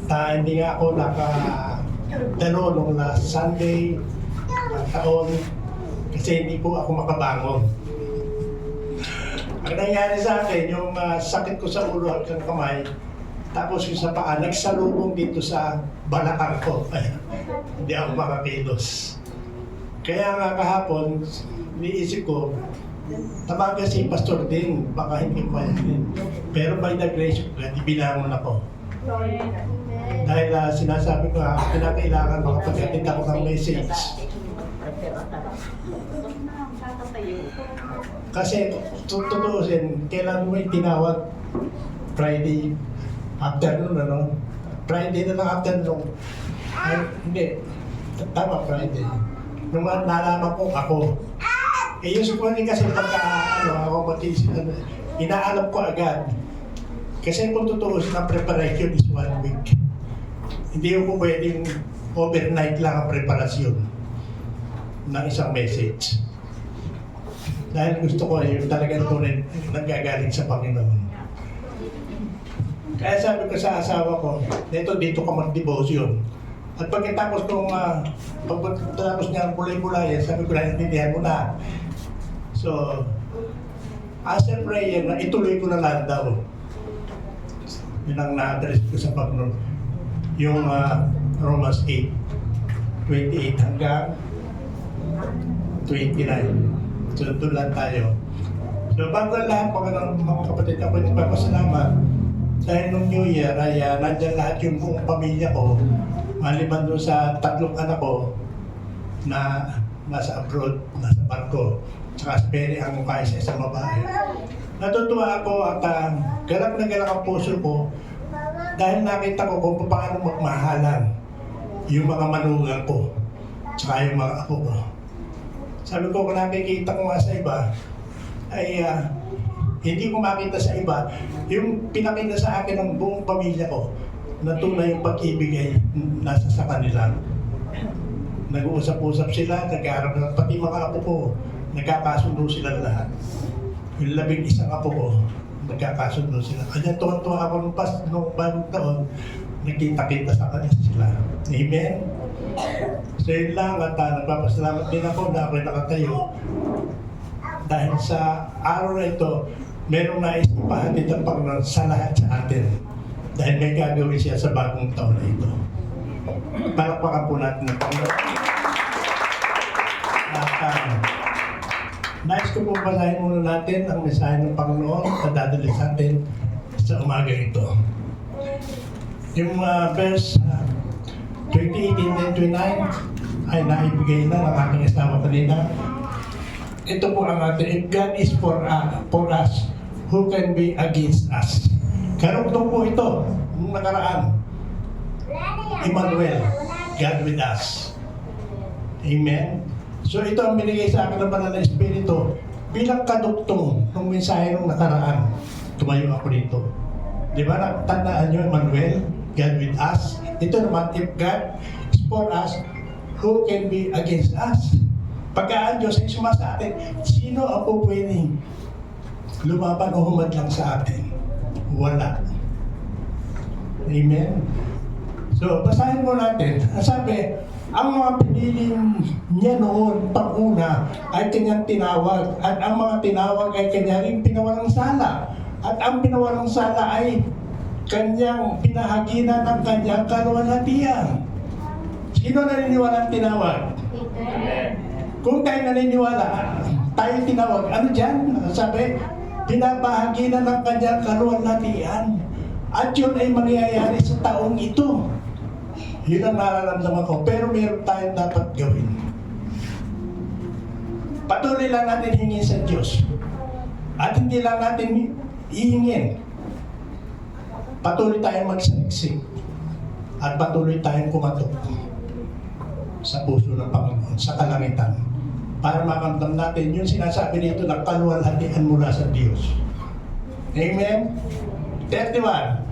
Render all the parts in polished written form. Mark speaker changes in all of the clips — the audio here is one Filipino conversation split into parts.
Speaker 1: Hindi nga ako nakadalo nung last Sunday taon kasi hindi po ako makabangon. Ang nangyari sa akin, yung sakit ko sa ulo hanggang kamay, tapos yung sa paa, nagsalubong dito sa balakang ko. Hindi ako makakilos. Kaya nga kahapon, niisip ko, tabaga si Pastor din, baka hindi ko yan. Pero by the grace of God, ibilangon ako. Dahil sinasabi ko, kinakailangan makapag-attend ako ng message. Kasi tutuusin, kailan mo yung tinawag Friday afternoon, ano? Friday na lang afternoon. Ay, hindi. Tama, Friday. Nung nalaman ko ako. Usually kasi pagka ako inaalam ko agad. Kasi kung tutuusin, ang preparation is 1 week. Hindi ko pwedeng overnight lang ang preparasyon ng isang message. Dahil gusto ko yung talagang tunay nanggagaling sa Panginoon. Kaya sabi ko sa asawa ko, dito ka mag-devotion. At pagkatapos kong pagkatapos niya ang bulay-bulay, sabi ko na, intindihan mo na. So, as a prayer, ituloy ko na lang daw. Yun ang na-address ko sa Panginoon. Yung Romans 8:28 hanggang 29. So, doon lang tayo. So, bago lahat, mga kapatid, ako nagpapasalamat dahil nung New Year ay nandyan lahat yung buong pamilya ko, maliban doon sa 3 anak ko na nasa abroad, nasa barko, tsaka spere ang mukha sa isang babae. Natutuwa ako at galak na galak ang puso ko dahil nakita ko kung paano magmahalan yung mga manugang ko, tsaka yung mga apo ko. Sabi ko, kung nakikita ko nga sa iba, ay hindi ko makita sa iba. Yung pinakita sa akin ng buong pamilya ko, na tunay yung pag-ibig ay nasa sa kanila. Nag-uusap-usap sila, nag-aarap na, pati mga apo ko, nagkakasundo sila lahat. Yung 11 apo ko, nagkakasundo sila. Kaya tuwa-tuwa ako nung bagong taon, nagkita-kita sa kanila sila. Amen? So yun lang at nagpapasalamat din ako na ako'y nakatayo. Dahil sa araw na ito, merong nais ipahatid ang Panginoon sa lahat sa atin. Dahil may gagawin siya sa bagong taon na ito. Palakpakan po natin ang Panginoon. At nais ko po basahin muna natin ang mensahe ng Panginoon na dadali sa atin sa umaga ito. Yung verse 28 and 29 ay naibigay na ng aking asawa kanina. Ito po ang ating, if God is for us, who can be against us? Karugtong po ito, nung nakaraan. Emmanuel, God with us. Amen? So ito ang binigay sa akin ng Banal na Espiritu bilang kadugtong ng mensahe nung nakaraan. Tumayo ako dito. Di ba, natandaan nyo, Emmanuel, God with us? Ito naman, if God is for us, who can be against us? Pagka ang Diyos ay sumasa atin, sino ang po pwedeng lumaban o humadlang sa atin? Wala. Amen? So, basahin mo natin. Sabi, ang mga piniling niya noon, pag-una, ay kanyang tinawag. At ang mga tinawag ay kanyang pinawalang sala. At ang pinawalang sala ay kanyang pinahaginan ng kanyang kaluwalhatian. Sino naniniwala ang tinawag? Amen. Kung tayo naniniwala, tayo tinawag. Ano dyan? Sabi, pinabahaginan ng kanyang kaluwalhatian. At yun ay mangyayari sa taong ito. Yun ang nararamdaman ko. Pero meron tayong dapat gawin. Patuloy lang natin hingin sa Diyos. At hindi lang natin hihingin. Patuloy tayong magsaliksik. At patuloy tayong kumatok sa puso ng Panginoon, sa kalangitan. Para makamdam natin yung sinasabi dito ng kaluwalhatian mula sa Diyos. Amen? 31.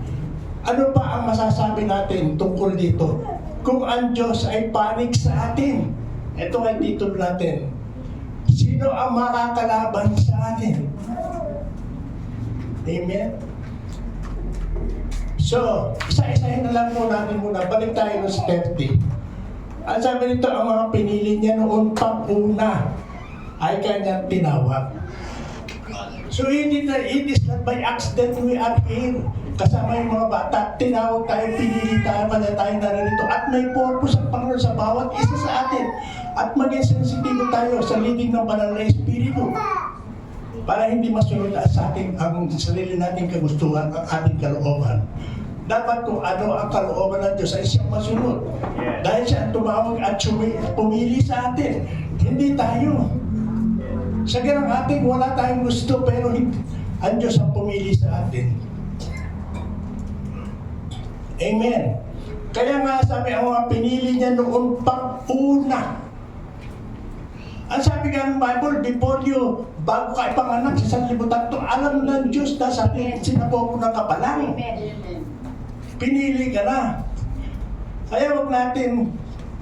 Speaker 1: Ano pa ang masasabi natin tungkol dito? Kung ang Diyos ay panig sa atin. Ito ang titulo natin. Sino ang makakalaban sa atin? Amen? So, isa-isahin na lang natin muna. Balik tayo sa 30. Ang sabi nito, ang mga pinili niya noon pang una ay kanyang tinawag. So, it is not by accident we are here. Kasama yung mga bata, tinawag tayo, pinili tayo, kaya tayo narito. At may purpose ang Panginoon sa bawat isa sa atin. At maging sensitibo tayo sa leading ng Banal na Espiritu. Para hindi masunod sa ating ang sarili nating kagustuhan, ang ating kalooban. Dapat kung ano ang kalooban ng Diyos ay siyang masunod. Dahil siya ang tumawag at pumili sa atin. Hindi tayo. Sa ganang ating wala tayong gusto pero ang Diyos ang pumili sa atin. Amen. Kaya nga sabi ang mga pinili niya noon pang una. Ang sabi nga ng Bible, before you, bago ka ipanganak sa sanlibutan, to alam ng Diyos na sa ating sinapopunan ka pa lang. Pinili ka na. Kaya huwag natin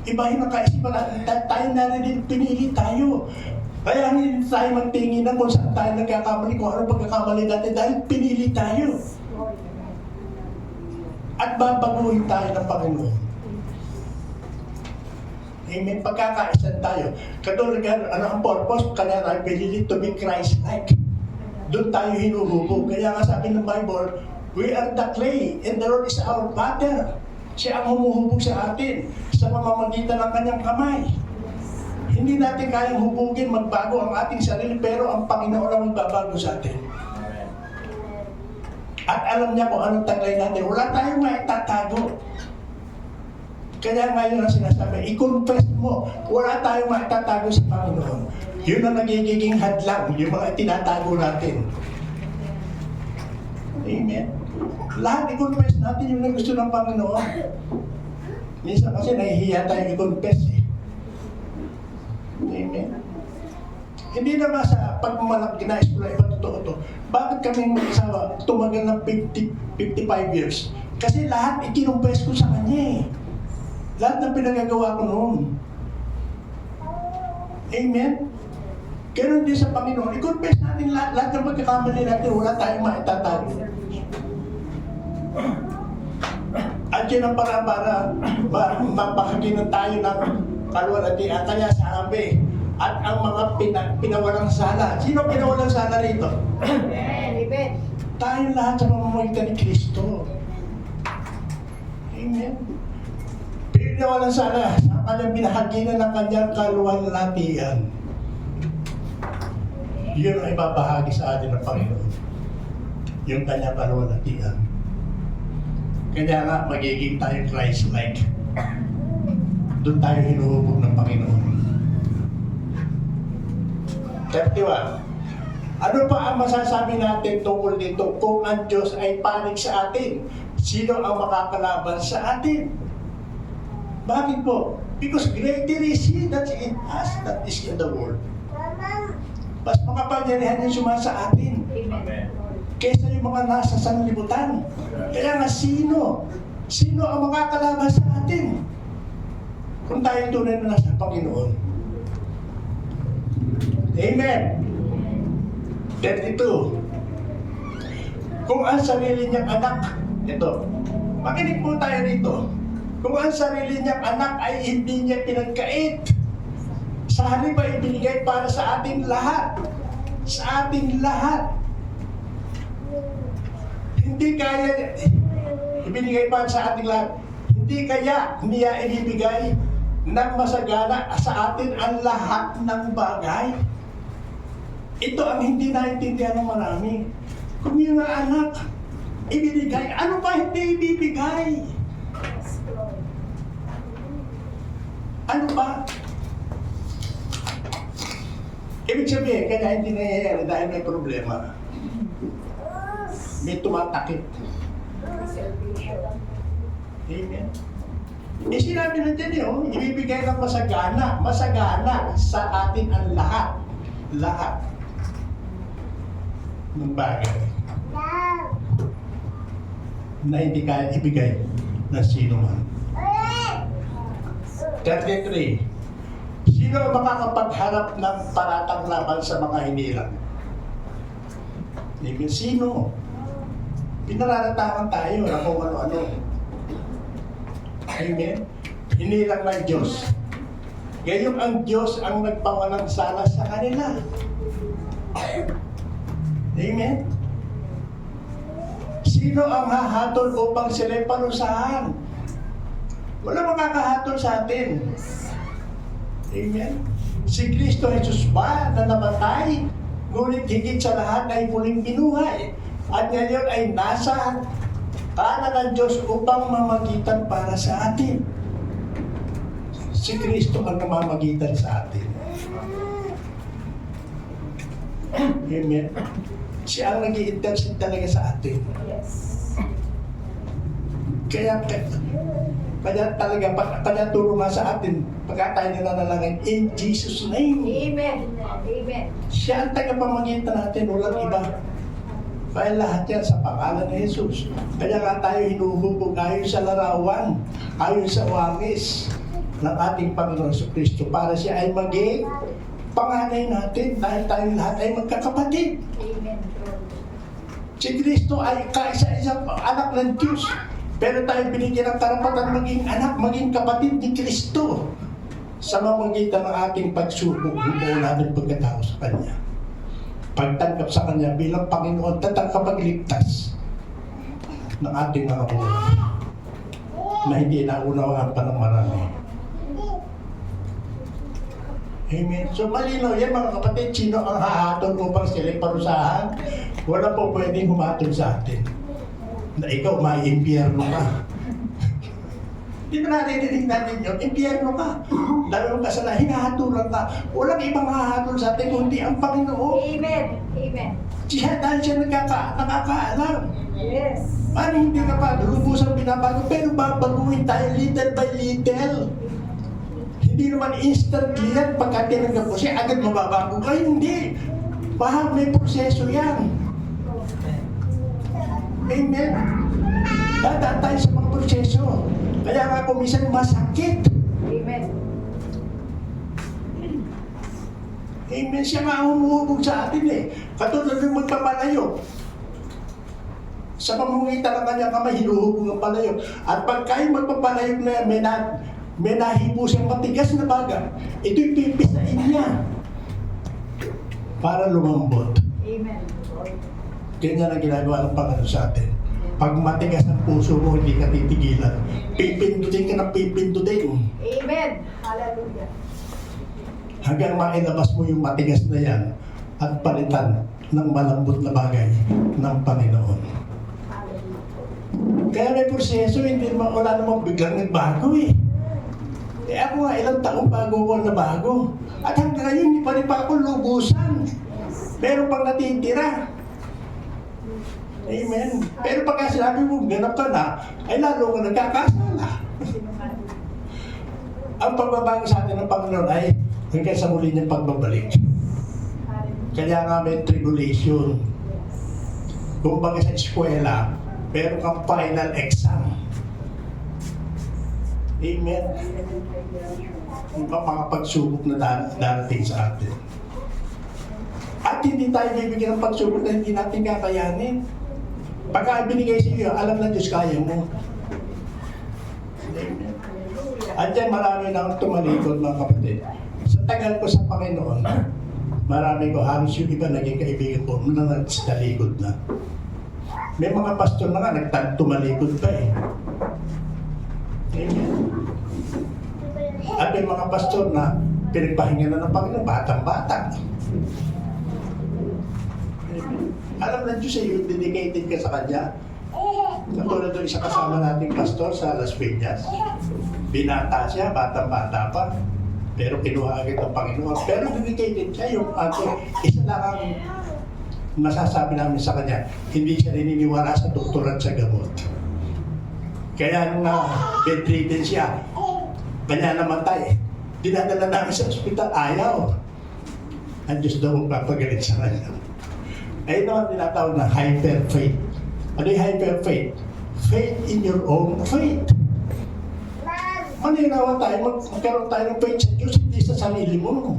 Speaker 1: ibahin ang kaisipan natin. Tayo narinig, pinili tayo. Kaya hindi tayo magtingin na kung saan tayo nagkakamali, kung ano pagkakamali natin dahil pinili tayo. At babaguhin tayo ng Panginoon. Amen. Pagkakaisan tayo. Katulad ano ang purpose? Kaya tayo pinili to be Christ-like. Doon tayo hinuhubog. Kaya nga sabi ng Bible, we are the clay and the Lord is our Father. Siya ang humuhubog sa atin sa pamamagitan ng kanyang kamay. Hindi natin kayang hubugin, magbago ang ating sarili, pero ang Panginoon ang magbabago sa atin. At alam niya kung anong taglay natin. Wala tayong maitatago. Kaya ngayon ang sinasabi, i-confess mo, wala tayong maitatago sa Panginoon. Yun ang nagiging hadlang, yung mga tinatago natin. Amen. Lahat i-confess natin yung gusto ng Panginoon. Minsan kasi nahihiya tayo i-confess eh. Amen. Hindi naman sa pagmamalaki na iskola, iba totoo to. Bakit kami mag-asawa tumagal ng 55 years? Kasi lahat ikinumpes ko sa kanya eh. Lahat ng pinagagawa ko noon. Amen? Ganun din sa Panginoon. I-confess natin lahat ng pagkakamali natin. Wala tayong maitatago. At yun ang para mapahaginan tayo ng kaluwalhatian. Kaya sabi, at ang mga pinawalang sala. Sino pinawalang sala rito? Tayo lahat sa pamamagitan ni Kristo. Amen. Pinawalang sala sa kanyang binahaginan ng kanyang kaluwalhatian. Yun ang ibabahagi sa atin ng Panginoon. Yung kanyang kaluwalhatian. Kaya nga, magiging tayo Christ-like. Doon tayo hinuhubog ng Panginoon. 31. Ano pa ang masasabi natin tungkol dito kung ang Diyos ay panig sa atin? Sino ang makakalaban sa atin? Bakit po? Because greater is He that is in us that is in the world. Mas makapangyarihan yung sumasa atin.
Speaker 2: Amen.
Speaker 1: Kaysa yung mga nasa sanlibutan. Kaya nga sino? Sino ang makakalaban sa atin? Kung tayo tunay na nasa Panginoon. Amen. 32. Kung ang sarili niyang anak, ito, makinig po tayo dito. Kung ang sarili niyang anak ay hindi niya pinagkait, sa halip ay ibinigay para sa ating lahat. Sa ating lahat. Hindi kaya ibinigay para sa ating lahat. Hindi kaya niya ibibigay ng masagana sa atin ang lahat ng bagay. Ito ang hindi naintindihan ng marami. Kung yung anak ibinigay, ano pa hindi ibibigay? Ano pa? Ibig sabihin, kaya hindi nangyayari dahil may problema. May tumatakip. Amen. Eh sinabi na dyan yun, ibibigay ng masagana. Masagana sa atin ang lahat. Lahat ng bagay na hindi kaya ibigay ng sino man. 33. Sino ang makakapagharap ng paratang laban sa mga hinirang? Sino? Pinararatakan tayo na kung ano-ano. Amen? Hindi lang ng Diyos. Ngayon ang Diyos ang nagpawalang sala sa kanila. Amen? Sino ang hahatol upang sila'y parusahan? Wala makakahatol sa atin. Amen? Si Kristo Jesus ba na namatay, ngunit higit sa lahat ay muling binuhay. At ngayon ay nasa kanan ng Diyos upang mamagitan para sa atin. Si Kristo ang namamagitan sa atin. Amen. Siya ang nag-i-intercede talaga sa atin.
Speaker 2: Yes.
Speaker 1: Kaya talaga, kaya turo nga sa atin, pagka tayo nananalangin, in Jesus' name.
Speaker 2: Amen. Amen.
Speaker 1: Siya ang tagapamagitan natin, walang iba. Kaya lahat yan sa pangalan ni Jesus. Kaya nga tayo hinuhubog ayon sa larawan, ayon sa wangis ng ating Panginoon sa Kristo para siya ay maging panganay natin dahil tayo lahat ay magkakapatid.
Speaker 2: Amen.
Speaker 1: Si Kristo ay kaisa-isang anak ng Diyos. Pero tayo binigyan ng karapatan maging anak, maging kapatid ni Kristo sa mamagitan ng ating pagsubok ng natin pagkatao sa Kanya. Pagtanggap sa Kanya bilang Panginoon at ang kapagligtas ng ating mga buhay na hindi naunawaan pa ng marami. Amen. So malinaw yan mga kapatid, sino ang hahatol upang sila'y parusahan? Wala po pwedeng humatol sa atin na ikaw maiimpyerno ka. Di ba naririnig natin yun? Impyerno ka. Dahil yung kasalanan, hinahatulan ka. Walang ibang hahatol sa atin kundi ang Panginoon.
Speaker 2: Amen. Amen.
Speaker 1: Siya dahil siya nakakaalam.
Speaker 2: Yes.
Speaker 1: Paano hindi ka pa lubusang binabago? Pero babaguhin tayo little by little. Hindi naman instantly yan pagka tinanggap mo siya, agad mababago ka. Hindi. May proseso yan. Amen. Dadaan tayo sa mga proseso. Kaya nga kung minsan masakit.
Speaker 2: Amen.
Speaker 1: Amen. Siya nga humuhubog sa atin eh. Katulad ng magpapalayo. Sa pamamagitan ng kanyang kamay, hinuhubog ang palayo. At pagka yung magpapalayo na may nahipo siyang matigas na baga, ito'y pipisain niya para lumambot.
Speaker 2: Amen.
Speaker 1: Ganyan ang ginagawa ng Panginoon sa atin. Pag matigas ang puso mo, hindi ka titigilan. Pipindutin ka ng pipindutin.
Speaker 2: Amen. Hallelujah.
Speaker 1: Hanggang mailabas mo yung matigas na yan at palitan ng malambot na bagay ng Panginoon.
Speaker 2: Hallelujah.
Speaker 1: Kaya may proseso, hindi naman wala namang biglang nagbago eh. Eh ako nga, ilang taong bago ko na bago. At hanggang ngayon, hindi pa rin pa ako lubusan. Meron pang natitira. Amen. Pero pagka sinabi mo, ganap ka na, ay lalo ka nagkakasala. Ang pagbabago sa atin ng Panginoon ay hanggang sa muli niyang pagbabalik. Kaya nga may tribulation. Kung baga sa eskwela, meron kang final exam. Amen. Yung mga pagsubok na darating sa atin. At hindi tayo bibigyan ng pagsubok na hindi natin kakayanin. Pagka binigay sa iyo, alam na Diyos kaya mo. Amen. At yan marami nang tumalikod mga kapatid. Sa tagal ko sa Panginoon, marami ko, halos yung iba naging kaibigan ko na nagtalikod na. May mga pastor na nga tumalikod pa eh. Amen. At may mga pastor na pinagpahinga na ng Panginoon, batang-bata. Alam na Diyos eh, yung dedicated ka sa Kanya. Katulad doon isa kasama nating pastor sa Las Vegas. Binata siya, batang-bata pa. Pero kinuha agad ng Panginoon. Pero dedicated siya, yung isa lang ang masasabi namin sa Kanya, hindi siya naniniwala sa doktor at sa gamot. Kaya nung bedridden siya, kanya namatay. Dinadala namin sa ospital, ayaw. Ang Diyos daw ang papagalit sa kanya. Ayun naman tinatawag na hyper-faith. Ano yung hyper-faith? Faith in your own faith. Maninawa tayo, magkaroon tayo ng faith sa Diyos, hindi sa sarili mo.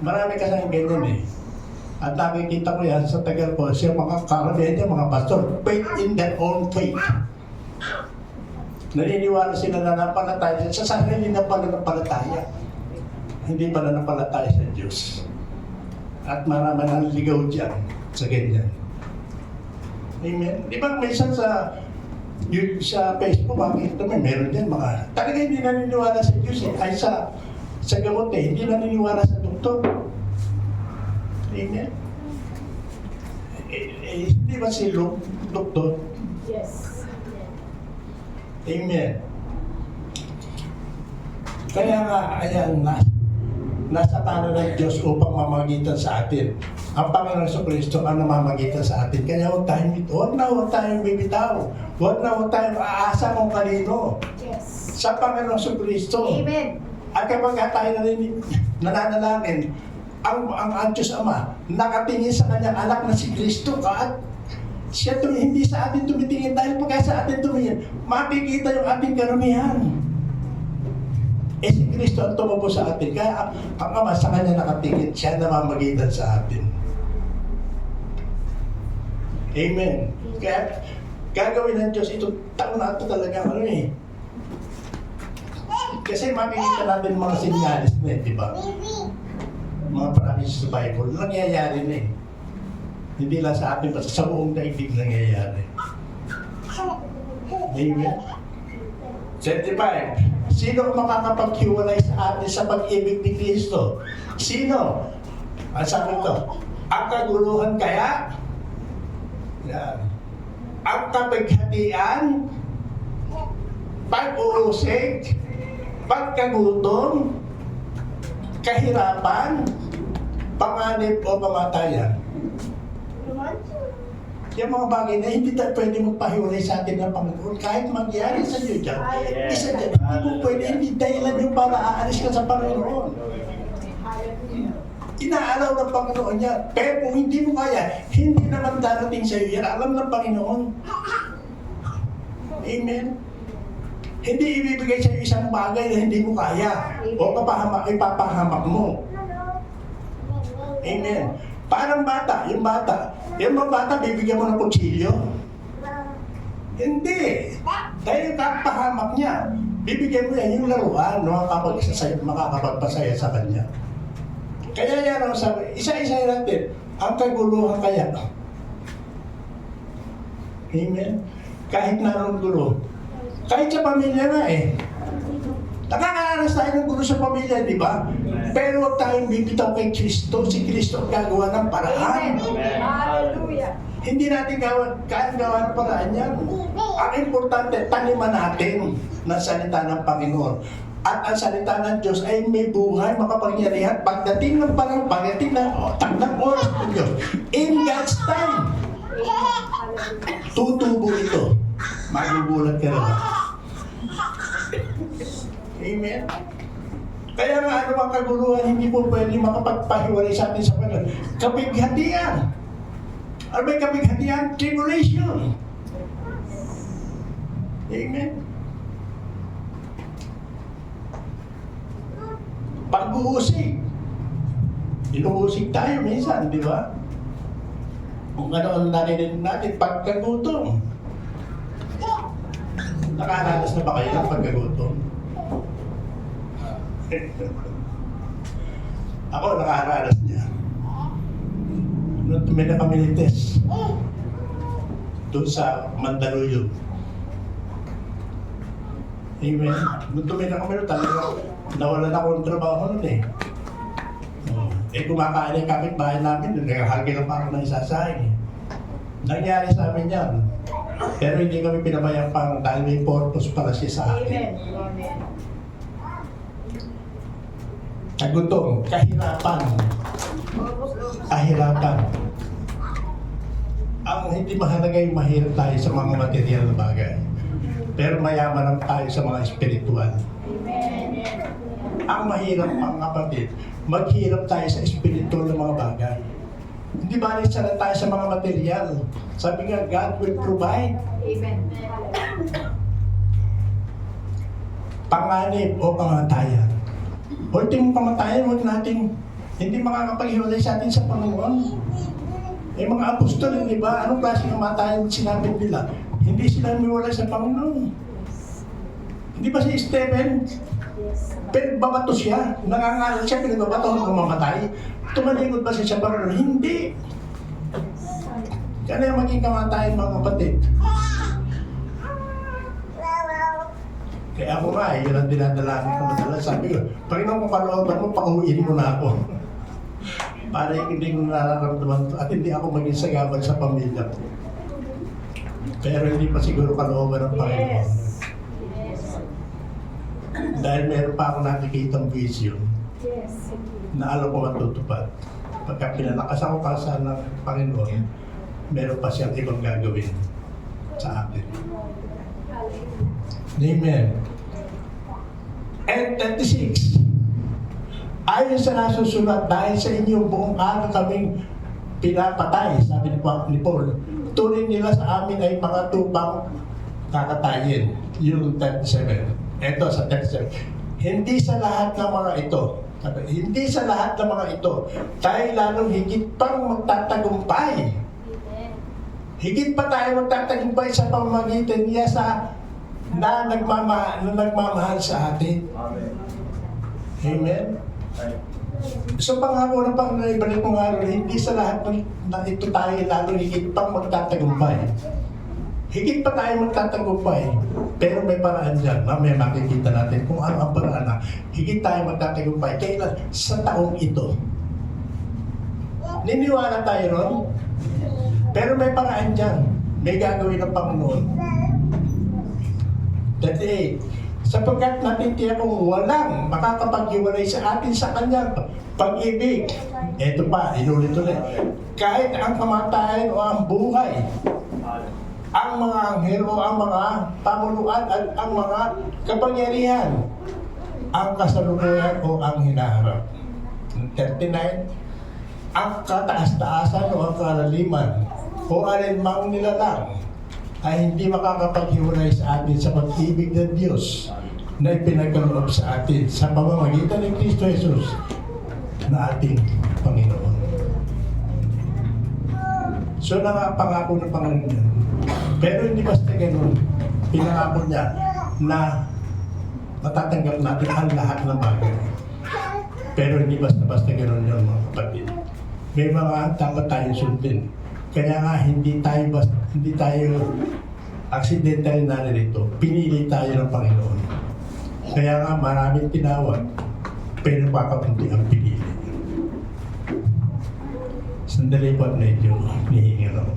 Speaker 1: Marami kasang ganyan eh. At nakikita ko yan sa tagal ko, siya mga karamihan niya, mga pastor, faith in their own faith. Naniniwala sila na napalataya sa sarili na pananampalataya. Hindi pananampalataya sa Diyos. At marami nang ligaw dyan sa ganyan. Amen. Di ba minsan sa Facebook, makikita mo, meron dyan mga, talaga hindi naniniwala sa Diyos ay sa gamot hindi naniniwala sa doktor. Amen. Di ba si Luke, doktor?
Speaker 2: Yes.
Speaker 1: Amen. Kaya nga, ayan, nasa tanan ng Diyos upang mamagitan sa atin. Ang Panginoon sa Kristo ang namamagitan sa atin. Kaya huwag tayong bibitaw. Huwag tayong aasa kung kanino.
Speaker 2: Yes.
Speaker 1: Sa Panginoon sa Kristo.
Speaker 2: Amen.
Speaker 1: At kapag tayo nananalangin, ang Diyos Ama, nakatingin sa kanyang anak na si Kristo at siya hindi sa atin tumitingin dahil pagka sa atin tumingin, makikita yung ating karamihan. Si Kristo ang tumubo sa atin. Kaya ang Ama sa kanya nakatingin, siya namamagitan sa atin. Amen. Kaya gagawin ng Diyos ito, taon na ito talaga Kasi makikita natin mga sinyalis na di ba? Mga promises sa Bible, nangyayari na Hindi lang sa atin, basta sa buong daigdig nangyayari. Amen. 75. Sino ang makakapaghiwalay sa atin sa pag-ibig ni Kristo? Sino? Ang sabi ko, ang kaguluhan kaya? Yan. Ang kapighatian? Pag-uusig? Pagkagutom? Kahirapan? Panganib o kamatayan? Yung mga bagay na hindi tayo pwede magpahiwalay sa atin ng Panginoon kahit mangyari sa iyo dyan. Isa dyan, hindi mo pwede, hindi dahilan yung para aalis ka sa Panginoon. Inaalaw ng Panginoon niya. Pero kung hindi mo kaya, hindi naman darating sa iyo yan. Alam ng Panginoon. Amen. Hindi ibibigay sa iyo isang bagay na hindi mo kaya o ipapahamak mo. Amen. Parang bata, yung mga bata, bibigyan mo ng kutsilyo? Hindi. Dahil kapahamak niya, bibigyan mo yan yung laruan na makakapagpasaya sa kanya. Kaya yan ang sabi, isa-isa natin, ang kaguluhan kaya. Amen? Kahit naroon gulo. Kahit sa pamilya na Nakakaranas tayo ng gulo sa pamilya, di ba? Pero huwag tayong bibitaw kay Kristo. Si Kristo ang gagawa ng paraan.
Speaker 2: Amen. Hallelujah.
Speaker 1: Hindi natin kaya gawa ng paraan yan. Ang importante, taniman natin ng salita ng Panginoon. At ang salita ng Diyos ay may buhay, makapangyarihan. Pagdating ng parang, pagdating ng takdang oras ng Diyos, in God's time, tutubo ito. Magugulat ka naman. Amen. Kaya nga ano ang kaguluhan, hindi po pwede makapagpahiwalay sa atin sa Panginoon. Kapighatian. Ano ba yung kapighatian? Tribulation. Amen. Pag-uusig. Inuusig tayo minsan, di ba? Kung ano ang narinig natin, pagkagutom. Nakaranas na ba kayo ng pagkagutom? Ako, nakaranas niya. Nung tumila kami ni Tess, doon sa Mandaluyong. Amen. Nung tumila kami doon, talaga nawalan ako ng trabaho nun kumakain yung kapitbahay namin, nagkahagi lang pa ako ng isasahing. Nangyari sa amin yan. Pero hindi kami pinabayang pang dahil may purpose pala siya sa akin.
Speaker 2: Amen.
Speaker 1: Kagutom, kahirapan. Kahirapan. Ang hindi mahalaga yung mahirap tayo sa mga material na bagay. Pero mayaman lang tayo sa mga espiritual.
Speaker 2: Amen.
Speaker 1: Ang mahirap, mga kapatid, maghirap tayo sa espiritual na mga bagay. Hindi ba sana tayo sa mga material? Sabi nga, God will provide.
Speaker 2: Amen.
Speaker 1: Panganib o pamatayan. Ultimong pamatayan, huwag nating hindi makakapaghiwalay sa atin sa Panginoon. Eh mga apostol, di ba? Anong klase ng kamatayan sinabi nila? Hindi sila umiwalay sa Panginoon. Hindi ba si Stephen? Pinagbabato siya. Nangangaral siya, pinagbabato hanggang mamatay. Tumalikod ba siya sa Panginoon? Hindi. Kaya yung maging kamatayan mga kapatid. Kaya ako nga, yun ang dinadalangin ko madalas. Sabi ko, Panginoon, kung kalooban mo, pauwiin mo na ako. Para hindi ko nararamdaman at hindi ako maging sagabal sa pamilya ko. Pero hindi pa siguro kalooban ng Panginoon. Dahil meron pa ako nakikitang vision na alam ko matutupad. Pagka pinalakas ako kasa ng Panginoon, meron pa siyang ibang gagawin sa akin. Amen. And 36. Ayon sa nasusulat, dahil sa inyong buong araw kaming pinapatay, sabi ni Paul, tuloy nila sa amin ay mga tupang kakatayin. Yung 37. Ito sa 37. Hindi sa lahat ng mga ito, hindi sa lahat ng mga ito, tayo lalong higit pang magtatagumpay. Higit pa tayo magtatagumpay sa pamamagitan niya na nagmamahal sa atin. Amen? So pangako ng Panginoon, ibalik mo nga rin, hindi sa lahat na ito tayo lalo higit pang magtatagumpay. Higit pa tayo magtatagumpay, pero may paraan dyan. Mamaya makikita natin kung ano ang paraan na higit tayo magtatagumpay. Kailan? Sa taong ito. Niniwala tayo ron? Pero may paraan dyan. May gagawin ng Panginoon. 38. Sapagkat natitiyak kong walang makakapaghiwalay sa atin sa kanyang pag-ibig. Ito pa, inulit-ulit. Kahit ang kamatayan o ang buhay, ang mga anghel o ang mga pamuluan at ang mga kapangyarihan, ang kasalukuyan o ang hinaharap. 39. Ang kataas-taasan o ang kalaliman o alinmang nilalang ay hindi makakapaghiwalay sa atin sa pag-ibig ng Diyos na ipinagkaloob sa atin sa pamamagitan ng Kristo Jesus na ating Panginoon. So nakapangako ng Panginoon yan. Pero hindi basta ganun. Pinangako niya na matatanggap natin ang lahat ng bagay. Pero hindi basta ganun yun mga kapatid. May mga dapat tayong sundin. Kaya nga hindi tayo accidental na nito. Pinili tayo ng Panginoon. Kaya nga maraming tinawag, pero kakapunti ang pinili. Sandali po at medyo nihingal ako.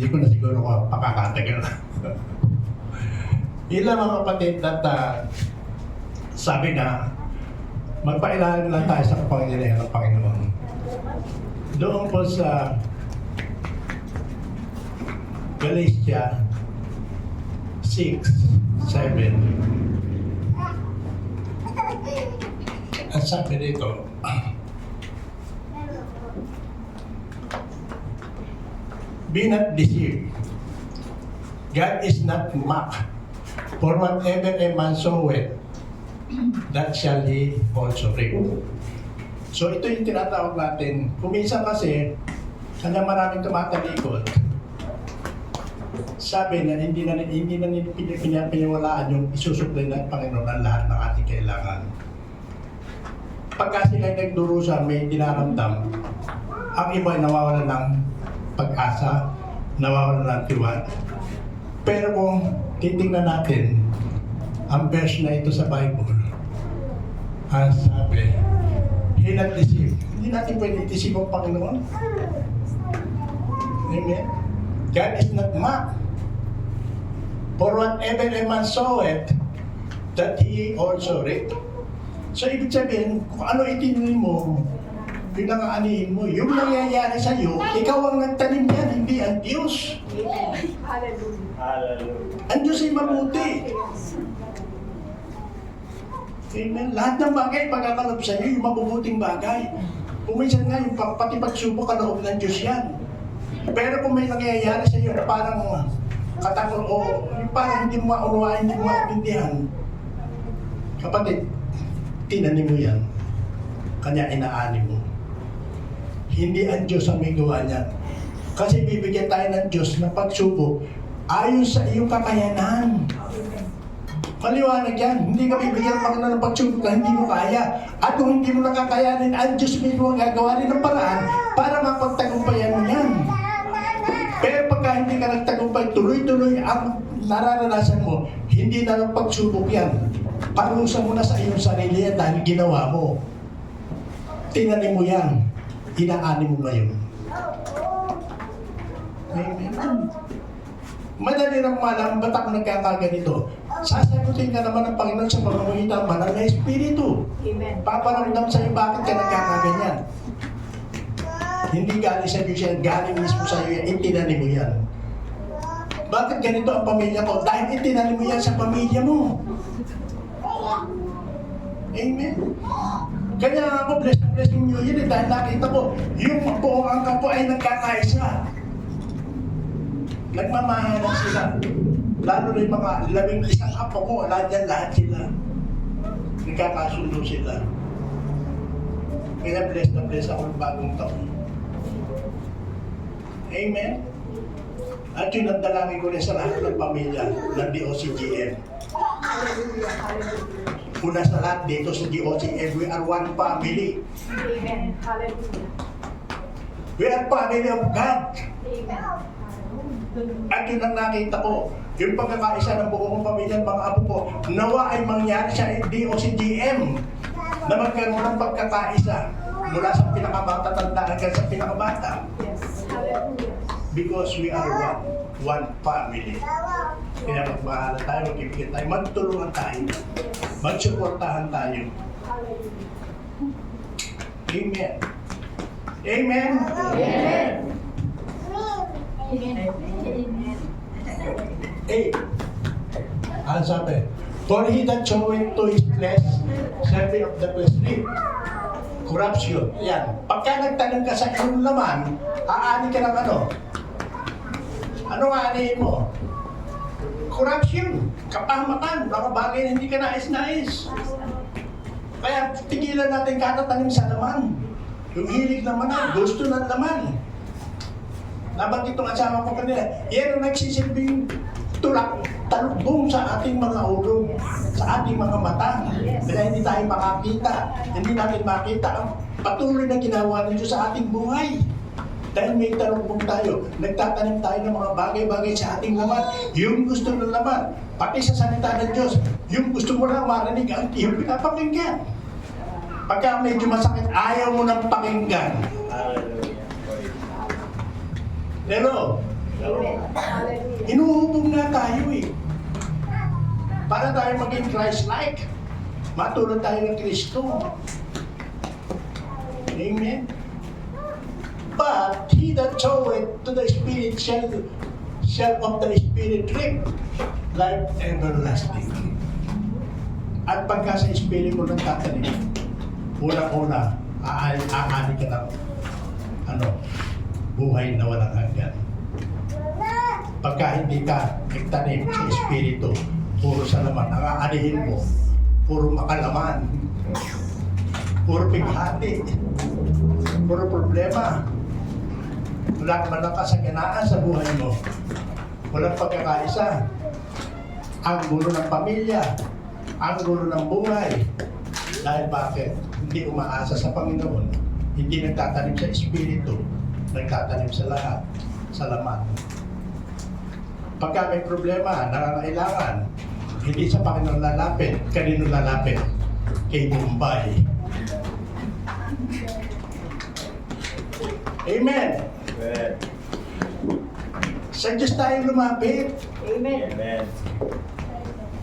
Speaker 1: Hindi ko na siguro pakakatagal. Ilan mga kapatid at sabi na magpailalim lang tayo sa kapangyarihan ng Panginoon. Doon po sa Galatia 6:7 at sabi dito, be not deceived. God is not mocked. For whatever a man soweth, that shall he also reap. So ito yung tinatawag natin. Kung minsan kasi, kanya maraming tumatalikod. Sabi na hindi na pinapiniwalaan yung isusupply ng Panginoon ang lahat ng ating kailangan. Pagka sila nagdurusa, may dinaramdam, ang iba ay nawawalan ng pag-asa, nawawalan ng tiwala. Pero kung titingnan natin ang verse na ito sa Bible, ang sabi, he not deceive. Hindi natin pwede i-deceive ang Panginoon. Amen? God is not mocked. For whatever a man soweth, that he also reap. So ibig sabihin, kung ano itinanim mo, yun ang aanihin mo. Yung nangyayari sa'yo, ikaw ang nagtanim yan, hindi ang Diyos.
Speaker 2: Hallelujah.
Speaker 3: Hallelujah.
Speaker 1: Ang Diyos ay mabuti. Amen. Lahat ng bagay pagkakalap sa iyo, yung mabubuting bagay. Kuminsan nga, yung pati pagsubok kaloob ng Diyos yan. Pero kung may nangyayari sa iyo na parang katakot o yung parang hindi mo maunawain, hindi mo maintindihan, kapatid, tinanim mo yan. Kanya inaani mo. Hindi ang Diyos ang may gawa niyan. Kasi bibigyan tayo ng Diyos ng pagsubok ayon sa iyong kakayanan. Maliwanag yan. Hindi ka bibigyan ng Panginoon ng pagsubok na hindi mo kaya. At kung hindi mo nakakayanin, ang Diyos mismo ang gagawa rin ng paraan para mapagtagumpayan mo yan. Pero pagka hindi ka nagtagumpay, tuloy-tuloy ang nararanasan mo, hindi na lang pagsubok yan. Parusa mo na sa iyong sarili yan dahil ginawa mo. Tinanim mo yan. Inaani mo ngayon. Amen. Madali lang malam, ba't ako nagkakaganito? Sasagutin ka naman ng Panginoon sa pamamagitan ng banal na Espiritu.
Speaker 2: Amen.
Speaker 1: Paparamdam sa iyo bakit ka nagkakaganyan. Hindi galing sa Diyos yan, galing mismo sa iyo yan, itinanim mo yan. Bakit ganito ang pamilya ko? Dahil itinanim mo yan sa pamilya mo. Amen. Kaya ako, bless New Year dahil nakita ko, yung buong angka po ay nagkakaisa. Nagmamahalan sila. Lalo na yung mga 11 apo ko, lahat sila. Nagkakasundo sila. Kaya bless na bless ako ng bagong taon. Amen? At yun ang dalangin ko rin sa lahat ng pamilya ng DOCGM.
Speaker 2: Hallelujah. Hallelujah.
Speaker 1: Una sa lahat dito sa DOCGM, we are one family.
Speaker 2: Amen. Hallelujah.
Speaker 1: We are family of God.
Speaker 2: Amen.
Speaker 1: At yun ang nakita ko, yung pagkakaisa ng buong pamilya, mga apo ko, nawa ay mangyari sa DOCGM na magkaroon ng pagkakaisa mula sa pinakabatatanda hanggang sa pinakabata.
Speaker 2: Yes. Hallelujah.
Speaker 1: Because we are one family. Kaya magmahala tayo, magkibigyan tayo, magtulungan tayo, magsuportahan tayo.
Speaker 2: Hallelujah.
Speaker 1: Amen. Amen.
Speaker 2: Amen.
Speaker 1: Eh, ano sabi? For he that showeth to his flesh, serving of the fleshly, corruption. Yan. Pagka nagtanong ka sa iyong laman, aani ka ng ano? Ano aanihin mo? Corruption. Kapahamakan. Mga bagay na hindi ka nais-nais. Kaya tigilan natin katatanim sa laman. Yung hilig naman na, gusto ng laman. Nabanggit itong asawa ko kanila, yan ang nagsisilbing tulak, talubong sa ating mga ulo, sa ating mga mata. Kaya hindi tayo makakita, hindi natin makita ang patuloy na ginawa ng Diyos sa ating buhay. Dahil may talubong tayo, nagtatanim tayo ng mga bagay-bagay sa ating laman, yung gusto ng laman, pati sa salita ng Diyos, yung gusto mo lang marinig ang iyong pinapakinggan. Pagka medyo masakit, ayaw mo nang pakinggan. Hello?
Speaker 2: Amen. Hallelujah.
Speaker 1: Inuubog na tayo eh. Para tayo maging Christ-like. Matulad tayo ng Kristo. Amen? But he that soweth to the Spirit shall of the Spirit reap life everlasting. At pagka sa Spirit mo nang tatanim, unang-una, aani ka ng buhay na walang hanggan. Pagka hindi ka nagtanim sa Espiritu, puro sa laman, ang aanihin mo, puro makalaman, puro pighati, puro problema. Wala ka man ng kasaganaan sa buhay mo. Walang pagkakaisa. Ang gulo ng pamilya, ang gulo ng buhay. Dahil bakit? Hindi umaasa sa Panginoon, hindi nagtatanim sa Espiritu, nagtatanim sa lahat, sa laman. Pagka may problema, nangangailangan, hindi sa Panginoon lalapit, kanino lalapit? Kay Bombay. Amen.
Speaker 3: Amen.
Speaker 1: Sa Diyos tayo lumapit.
Speaker 2: Amen.
Speaker 3: Amen.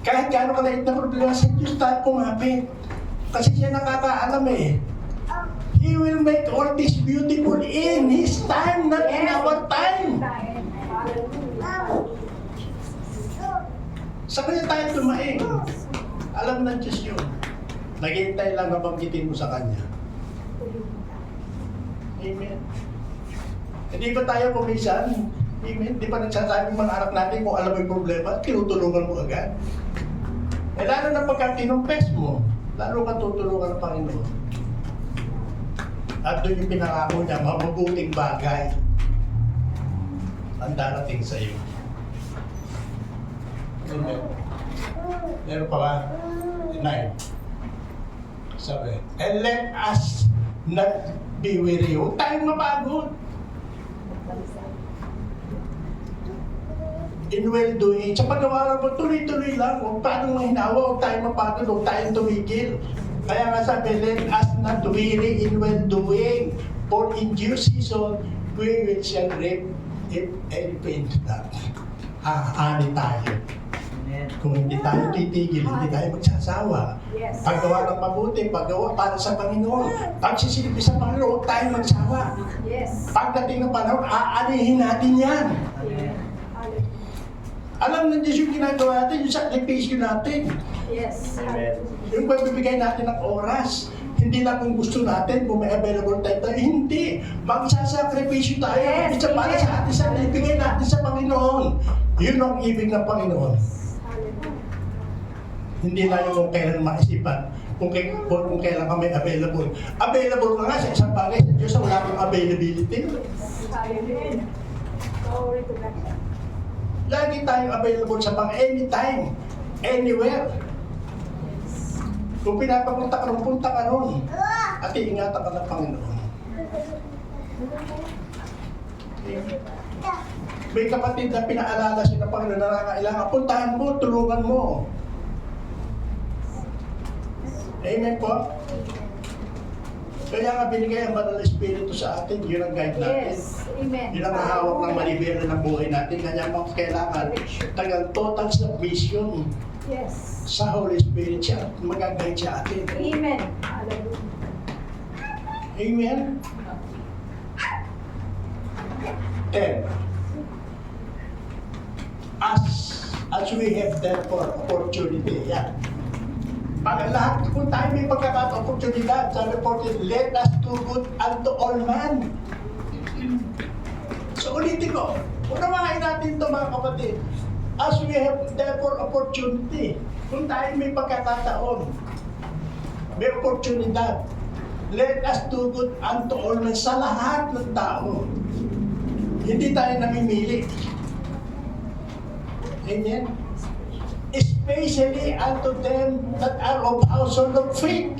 Speaker 1: Kahit gaano kaliit na problema, sa Diyos tayo kumapit. Kasi siya nakakaalam eh. He will make all this beautiful in His time, not in our time. Sa kanya tayo tumain. Alam ng Diyos yun. Naghihintay lang na banggitin mo sa Kanya. Amen. Hindi ba tayo kumisan? Amen. Di ba nagsasabi ng mga anak natin kung alam mo yung problema, tinutulungan mo agad? Eh lalo na pagka kinumpes mo, lalo ka tutulungan ng Panginoon. At doon yung pinangako niya, mabubuting bagay ang darating sa iyo. Amen. Meron pa ba? 9. Sabi, and let us not be weary. Huwag tayong mapagod. In well-doing. Sa paggawa mo, tuloy-tuloy lang. Huwag paano mahinawa, huwag tayong mapagod, huwag tayong tumigil. Kaya nga sabi, let us not weary in well-doing. For in due season, we will shall reap if and faint not. Aani tayo. Kung hindi tayo titigil, hindi tayo magsasawa.
Speaker 2: Yes.
Speaker 1: Paggawa ng mabuti, paggawa para sa Panginoon. Pagsisilbi sa Panginoon, huwag tayo magsawa.
Speaker 2: Yes.
Speaker 1: Pagdating ng panahon, aanihin natin yan.
Speaker 2: Hallelujah.
Speaker 1: Alam ng Diyos yung ginagawa natin, yung sakripisyo natin.
Speaker 2: Yes. Hallelujah.
Speaker 1: Yung pagbibigay natin ng oras. Hindi lang kung gusto natin, kung may available time tayo. Hindi. Magsasakripisyo tayo.
Speaker 2: Yes.
Speaker 1: Isa para sa atin, sa ibigay natin sa Panginoon. Yun ang ibig ng Panginoon.
Speaker 2: Hallelujah.
Speaker 1: Hindi lang yung kung kailan maisipan, kung kailan kami available. Available ka nga sa isang bagay sa Diyos, wala kang availability.
Speaker 2: Hallelujah. Glory to God.
Speaker 1: Lagi tayong available sa anytime, anywhere. Kung pinapapunta ka ron, punta ka ron. At iingatan ka ng Panginoon. May kapatid na pinaalala siya ng Panginoon na nakakailangan, puntahan mo, tulungan mo. Amen po? Kaya nga binigay ang Banal na Espiritu sa atin, yun ang guide natin.
Speaker 2: Yes. Amen.
Speaker 1: Yun ang hawak ng malibera ng buhay natin. Kaya mga kailangan tagal total submission
Speaker 2: Yes.
Speaker 1: sa Holy Spirit siya, mag-guide siya atin.
Speaker 2: Amen. Hallelujah.
Speaker 1: Amen? 10. As we have therefore opportunity, yan. Pag lahat, kung tayo may pagkakata-opportunidad, sabi po, let us do good unto all man. So ulitin ko, unawain natin ito mga kapatid. As we have therefore opportunity, kung tayo may pagkakataon, may oportunidad, let us do good unto all men, sa lahat ng tao. Hindi tayo namimili. Amen? Especially unto them that are of household of faith,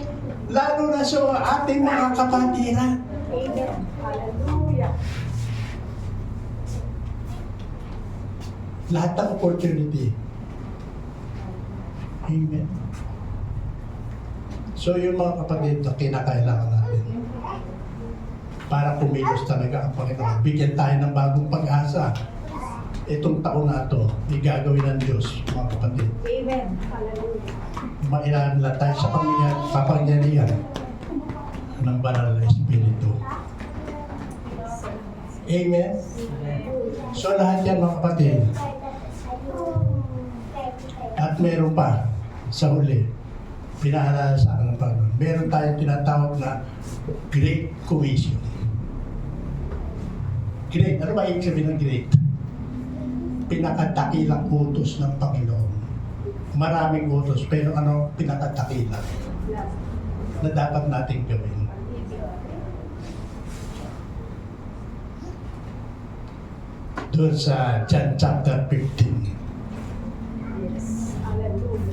Speaker 1: lalo na sa ating mga kapatiran.
Speaker 2: Amen. Hallelujah.
Speaker 1: Lahat ng opportunity. Amen. So yung mga kapatid na kinakailangan natin para kumilos talaga ang Panginoon. Bigyan tayo ng bagong pag-asa. Itong taon na ito, igagawin ng Diyos, mga kapatid.
Speaker 2: Amen. Hallelujah.
Speaker 1: Mailanla tayo sa kapangyarihan ng Banal na Espiritu. Amen? So lahat yan mga kapatid. At meron pa sa huli, pinaalala sa akin ng Panginoon. Meron tayong tinatawag na Great Commission. Great, ano ba ibig sabihin ng great? Pinakadakilang utos ng Panginoon. Maraming utos, pero ano pinakadakilang na dapat nating gawin? Doon sa John chapter 15,
Speaker 2: Yes. Hallelujah.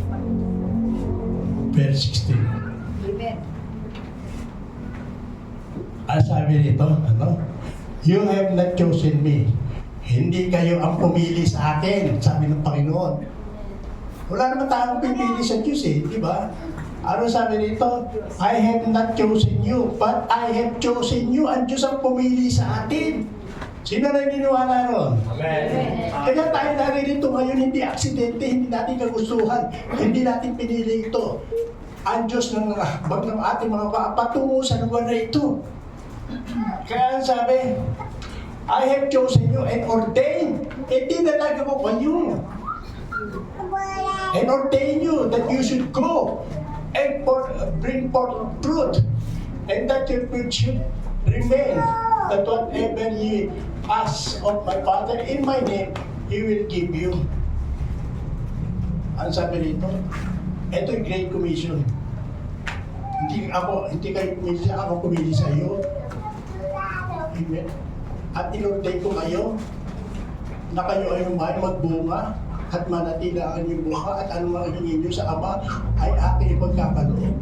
Speaker 1: verse 16.
Speaker 2: Amen.
Speaker 1: Sabi nito, ano? You have not chosen me. Hindi kayo ang pumili sa akin, sabi ng Panginoon. Wala naman tayong pipili sa Diyos eh, di ba? Ano sabi nito? I have not chosen you, but I have chosen you. Ang Diyos ang pumili sa atin. Sino na niniwala ron?
Speaker 2: Amen.
Speaker 1: Kaya tayo naririto ngayon, hindi aksidente, hindi natin kagustuhan, hindi natin pinili ito. Ang Diyos ng hakbang ng ating mga patungo sa lugar na ito. Kaya sabi, I have chosen you and ordained. Hindi talaga ko kayo. And ordain you that you should go and bring forth fruit, and that your fruit should remain, that whatever ye ask of my Father in my name, He will give you. Ang sabi rito, ito yung Great Commission. Hindi kayo pumili, ako pumili sa iyo. Amen. At inurday ko kayo na kayo ay magbunga at manatili ang inyong bunga at anong hingin nyo sa Ama ay aking ipagkakaloob.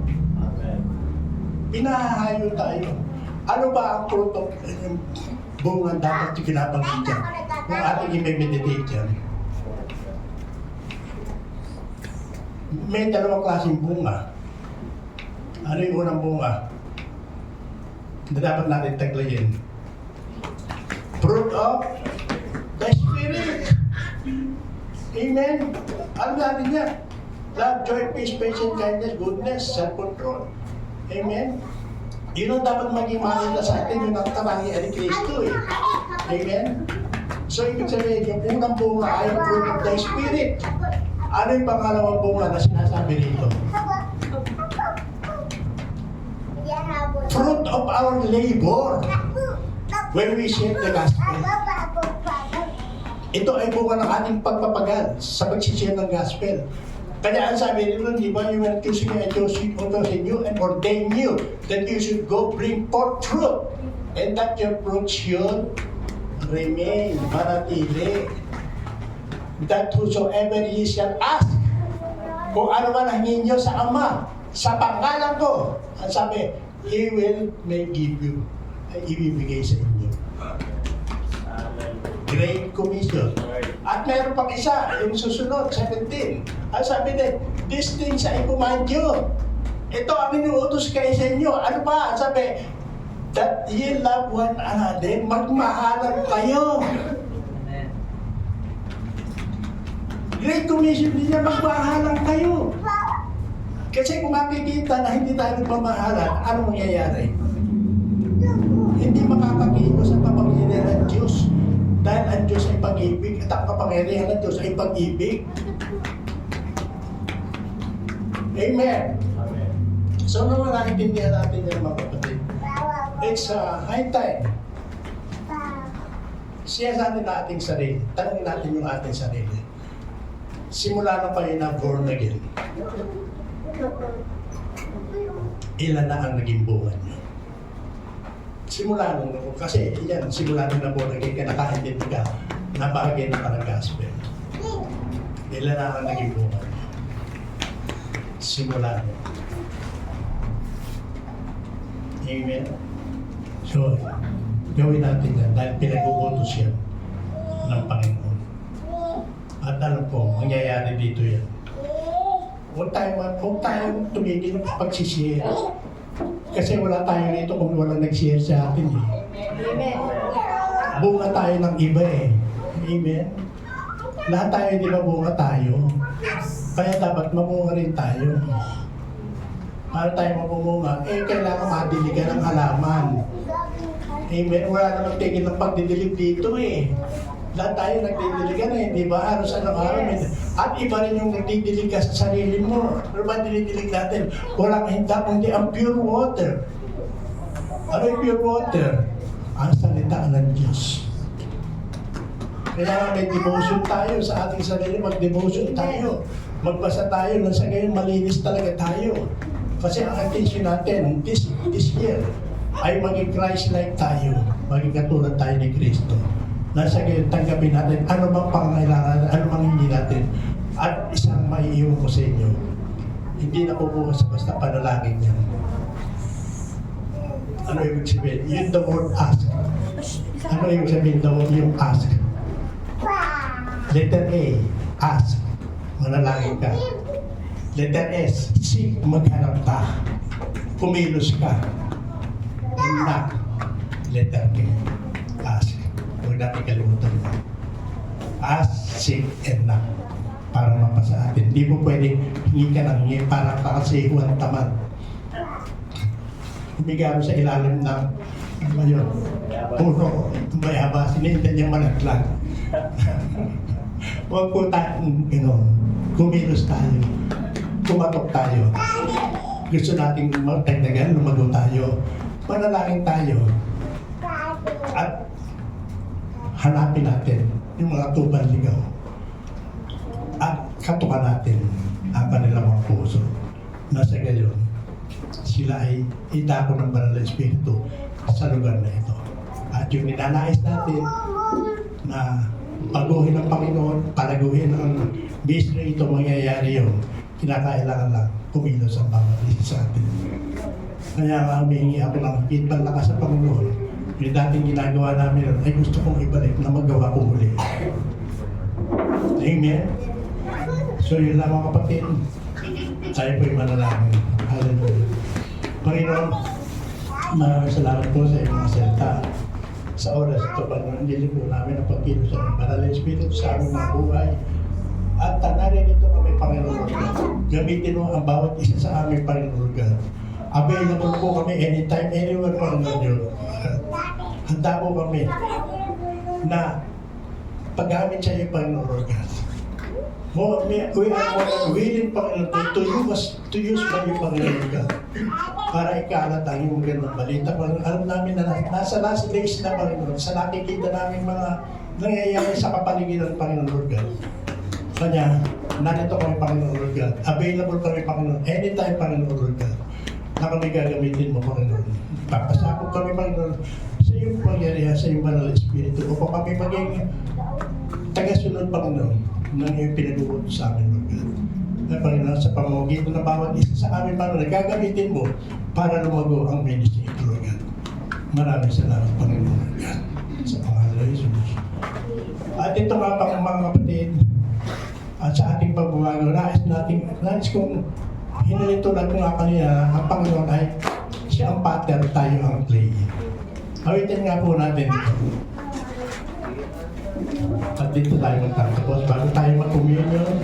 Speaker 1: Pinahahayo tayo. Ano ba ang fruit of bunga dapat pinabanggit dyan? Kung ating i-meditate dyan. May dalawang klaseng bunga. Ano yung unang bunga na dapat natin taglayin? Fruit of the Spirit. Amen. Ano natin yan? Love, joy, peace, patience, kindness, goodness, self-control. Amen. Yun ang dapat maging makita sa atin yung nagtabangi ni Kristo eh. Amen. So ibig sabihin, yung unang bunga ay fruit of the Spirit. Ano yung pangalawang bunga na sinasabi rito? Fruit of our labor when we share the gospel. Ito ay bunga ng ating pagpapagal sa pagsishare ng gospel. Kaya ang sabi nito, di ba, you will choose me, I chose you and ordain you that you should go bring forth fruit and that your fruit should remain, manatili. That whosoever ye shall ask, kung ano man ang ninyo sa Ama, sa pangalan ko, ang sabi, He will may give you, ay ibibigay sa inyo. Great Commission. At meron pang isa, yung susunod, 17. Ang sabi din, these things I command you. Ito ang inuutos kayo sa inyo. Ano ba? Ang sabi, that ye love one another, magmahalan kayo. Great Commission din niya, magmahalan kayo. Kasi kung makikita na hindi tayo nagmamahalan, ano mangyayari? Hindi makakakilos ang kapangyarihan ng Diyos. Dahil ang Diyos ay pag-ibig at ang kapangyarihan ng Diyos ay pag-ibig. Amen. So naman nakitindihan natin yan mga kapatid. It's high time. Siyasatin natin sarili. Tanongin natin yung ating sarili. Simula na kayo na born again. Ilan na ang naging bunga niyo? Simula nung, kasi yan, simula nung naborn again ka, nakaintindi ka na bahagi na parang gospel. Ilan na ang naging bunga niyo? Simula nung. Amen? So, gawin natin yan dahil pinag-uutos yan ng Panginoon. At alam ko, mangyayari dito yan. Huwag tayong tumigil ng pagsishare. Kasi wala tayo rito kung walang nag-share sa atin eh.
Speaker 2: Amen.
Speaker 1: Bunga tayo ng iba eh. Amen? Lahat tayo di ba bunga tayo? Kaya dapat mamunga rin tayo. Para tayo mamunga, kailangan madiligan ng halaman. Amen? Wala namang tigil ng pagdidilig dito eh. Lahat tayo nagdidiligan eh, di ba? Halos araw-araw. At iba rin yung nagdidilig ka sa sarili mo. Ano ba dinidilig natin? Walang hinda kundi ang pure water. Ano yung pure water? Ang salita ng Diyos. Kaya may devotion tayo sa ating sarili, mag-devotion tayo. Magbasa tayo nang sa ngayon malinis talaga tayo. Kasi ang attention natin this year ay maging Christ-like tayo. Maging katulad tayo ni Kristo. Nasa ngayon, tanggapin natin ano bang pangailangan, ano bang hindi natin. At isang maiiwan ko sa inyo, hindi na pupukas basta panalangin yan. Ano ibig sabihin? Yun the word ask. Ano ibig sabihin yung ask? Letter A, ask. Manalangin ka. Letter S, seek, maghanap ka. Kumilos ka. And knock. Letter K, ask. Huwag natin kalimutan mo. Ask, seek, and knock. Para mapasa atin. Hindi mo pwede hingi ka ng hingi para kakasihuan tamad. Humigaro sa ilalim ng ano ba yun? Puno. Mayaba. Sinintan niyang malaglag. Huwag po tayo, kumilos tayo. Kumatok tayo. gusto nating magdagdagan, lumago tayo. Manalangin tayo. At hanapin natin yung mga tubang ligaw. At katukan natin ang kanilang mga puso. Nasa gayon, sila ay itako ng banal na Espiritu sa lugar na ito. At yung ninanais natin na baguhin ng Panginoon, palaguhin ang base na ito, mangyayari yun, kinakailangan lang kumilos ang bawat isa sa atin. Kaya nga humihingi ako ng higit pang lakas sa Panginoon. Yung dating ginagawa namin nun, ay gusto kong ibalik na magawa ko muli. Amen? So yun lang mga kapatid, tayo po'y manalangin. Hallelujah. Panginoon, maraming salamat po sa iyong mga salita. Sa oras ito, Panginoon, hindi po namin ang pagkilos sa banal na Espiritu sa aming mga buhay. At tanarin ito kami, Panginoon God. Gamitin mo ang bawat isa sa aming Panginoon God. Available po kami anytime, anywhere, Panginoon Diyos. Handa po kami na paggamit sa iyo, Panginoon God. We are more than willing, Panginoon, to use by you, Panginoon God. Para ikalat ang iyong magandang balita. Alam namin na nasa last days na, Panginoon, sa nakikita namin mga nangyayari sa kapaligiran, Panginoon God. Kanya, narito kami, Panginoon Lord God. Available kami, Panginoon, anytime, Panginoon Lord God, na kami gagamitin mo, Panginoon. Papasakop kami, Panginoon, sa iyong pangyarihan, sa iyong banal na Espiritu, upang kami maging tagasunod, Panginoon, ng iyong pinag-uot sa amin, Lord God. Na, Panginoon, sa pamamagitan ng bawat isa sa amin, Panginoon, gagamitin mo para lumago ang ministry, Lord God. Maraming salamat, Panginoon Lord God, sa pangalan ng Jesus. At ito nga, mga kapatid, at sa ating pagbabago, nais kong hinalitulan ko nga kanina, ang Panginoon ay siya ang pattern, tayo ang clay. Awitin nga po natin ito. At dito tayo magtatapos bago tayo mag-communion.